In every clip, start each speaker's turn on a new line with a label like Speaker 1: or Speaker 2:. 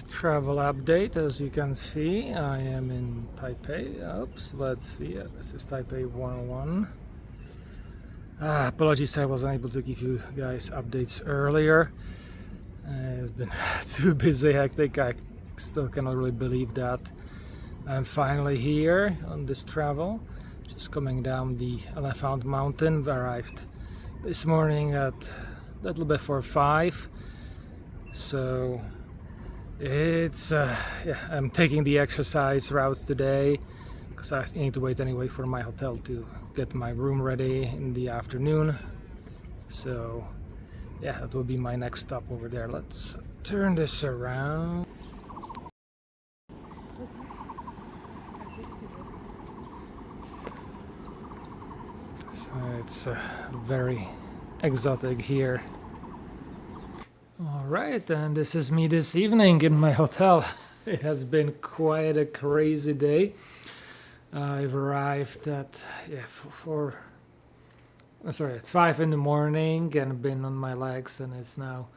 Speaker 1: Travel update. As you can see, I am in Taipei. Oops, let's see. This is Taipei 101. Apologies, I wasn't able to give you guys updates earlier. It's been too busy, hectic. I still cannot really believe that I'm finally here on this travel. Just coming down the Elephant Mountain. Arrived this morning at a little before 5. So it's yeah, I'm taking the exercise routes today because I need to wait anyway for my hotel to get my room ready in the afternoon. So yeah, that will be my next stop over there. Let's turn this around. So it's very exotic here. All right, and this is me this evening in my hotel. It has been quite a crazy day. I've arrived at at 5 in the morning and been on my legs, and it's now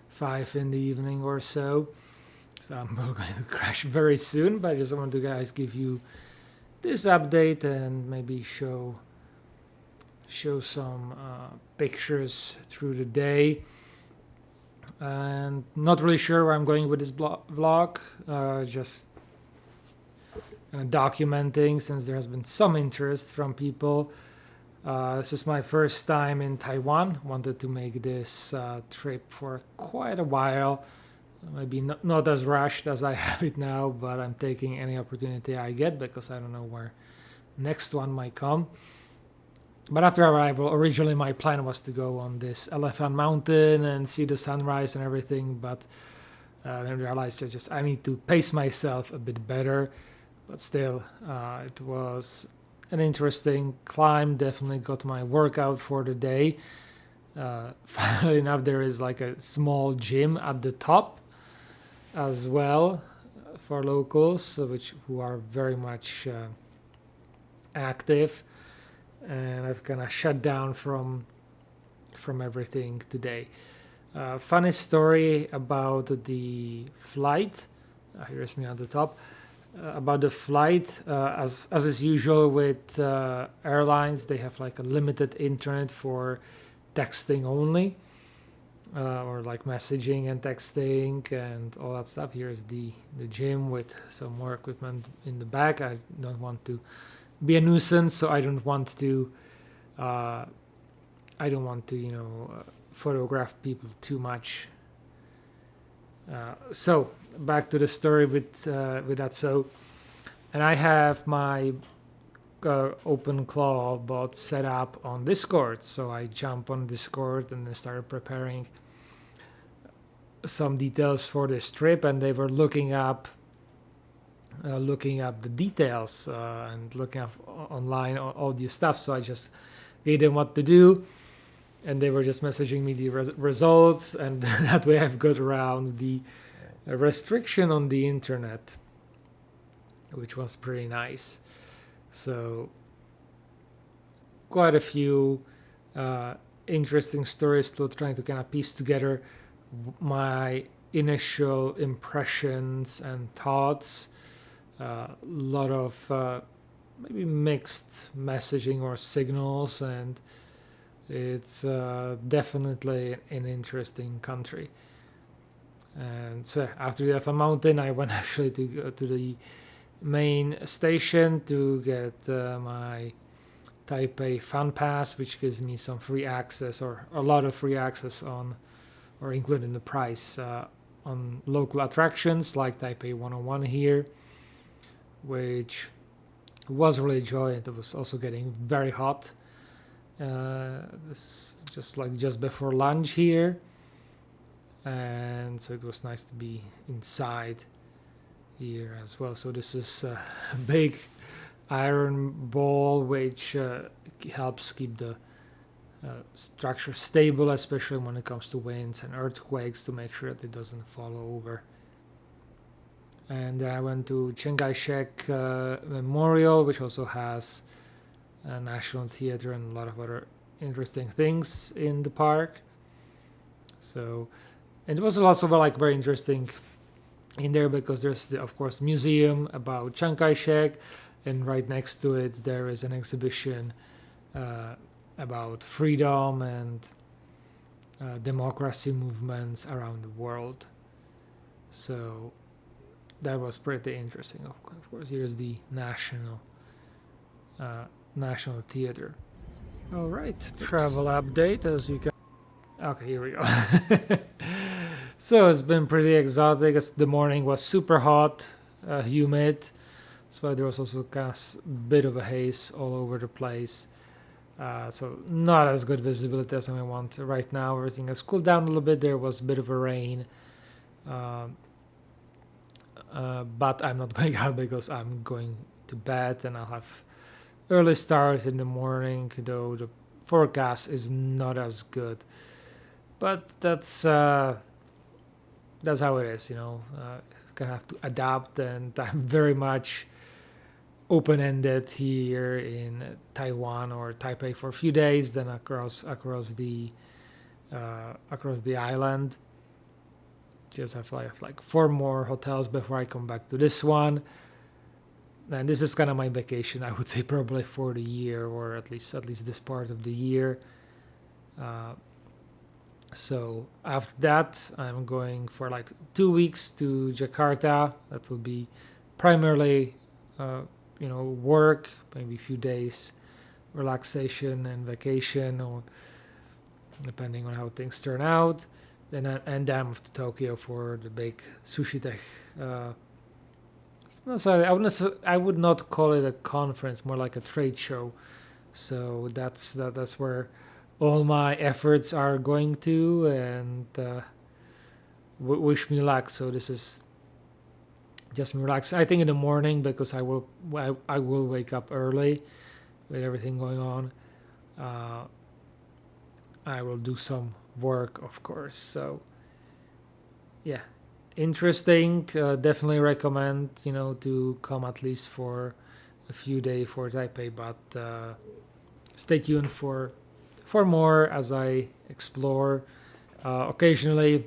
Speaker 1: 5 in the evening or so. So I'm going to crash very soon, but I just want to guys give you this update and maybe show some pictures through the day. And not really sure where I'm going with this vlog. Just kind of documenting, since there has been some interest from people. This is my first time in Taiwan. Wanted to make this trip for quite a while. Maybe not as rushed as I have it now, but I'm taking any opportunity I get because I don't know where next one might come. But after arrival, originally my plan was to go on this Elephant Mountain and see the sunrise and everything, but then I realized I need to pace myself a bit better. But still, it was an interesting climb. Definitely got my workout for the day. Funnily enough, there is like a small gym at the top as well for locals, who are very much active. And I've kind of shut down from everything today. Funny story about the flight. Here's me on the top. About the flight, as is usual with airlines, they have like a limited internet for texting only, or like messaging and texting and all that stuff. Here's the gym with some more equipment in the back. I don't want to be a nuisance, so I don't want to photograph people too much. So back to the story with that. So, and I have my OpenClaw bot set up on Discord, so I jump on Discord and then started preparing some details for this trip, and they were looking up the details and looking up online all this stuff. So I just gave them what to do, and they were just messaging me the results, and that way I've got around the restriction on the internet, which was pretty nice. So quite a few interesting stories, still trying to kind of piece together my initial impressions and thoughts. A lot of maybe mixed messaging or signals, and it's definitely an interesting country. And so after the Elephant Mountain, I went actually to go to the main station to get my Taipei Fun Pass, which gives me some free access, or a lot of free access on, or included in the price, on local attractions like Taipei 101 here, which was really a joy. It was also getting very hot. This just before lunch here, and so it was nice to be inside here as well. So this is a big iron ball which helps keep the structure stable, especially when it comes to winds and earthquakes, to make sure that it doesn't fall over. And then I went to Chiang Kai-shek Memorial, which also has a National Theater and a lot of other interesting things in the park. So, and it was also like very interesting in there because there's the, of course, museum about Chiang Kai-shek, and right next to it there is an exhibition about freedom and democracy movements around the world. So that was pretty interesting. Of course, here's the National Theater. All right, travel update as you can. Okay, here we go. So it's been pretty exotic. As the morning was super hot, humid. That's why there was also kind of bit of a haze all over the place. So not as good visibility as I want right now. Everything has cooled down a little bit. There was a bit of a rain, but I'm not going out because I'm going to bed, and I'll have early start in the morning. Though the forecast is not as good, but that's how it is. Gonna have to adapt, and I'm very much open-ended here in Taiwan or Taipei for a few days, then across the island. Just have like 4 more hotels before I come back to this one, and this is kind of my vacation. I would say probably for the year, or at least this part of the year. So after that, I'm going for like 2 weeks to Jakarta. That will be primarily work, maybe a few days relaxation and vacation, or depending on how things turn out. Then and then off to Tokyo for the big Sushi Tech. I would not call it a conference, more like a trade show. So that's where all my efforts are going to, and wish me luck. So this is just me relax. I think in the morning, because I will wake up early with everything going on. I will do some work, of course. So yeah, interesting. Definitely recommend to come at least for a few days for Taipei, but stay tuned for more as I explore. Occasionally,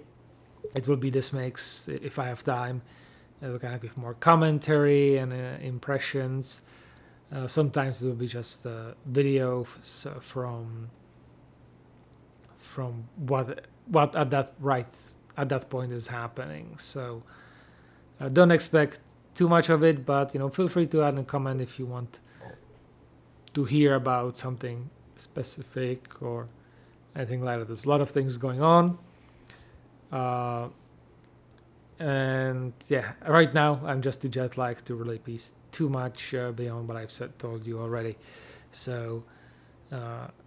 Speaker 1: it will be this mix if I have time. It will kind of give more commentary and impressions. Sometimes it will be just a video from what at that point is happening. So don't expect too much of it, but feel free to add a comment if you want to hear about something specific or anything like that. There's a lot of things going on. And yeah, right now I'm just too jet lagged to really be too much beyond what I've told you already. So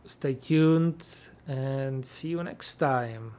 Speaker 1: stay tuned and see you next time.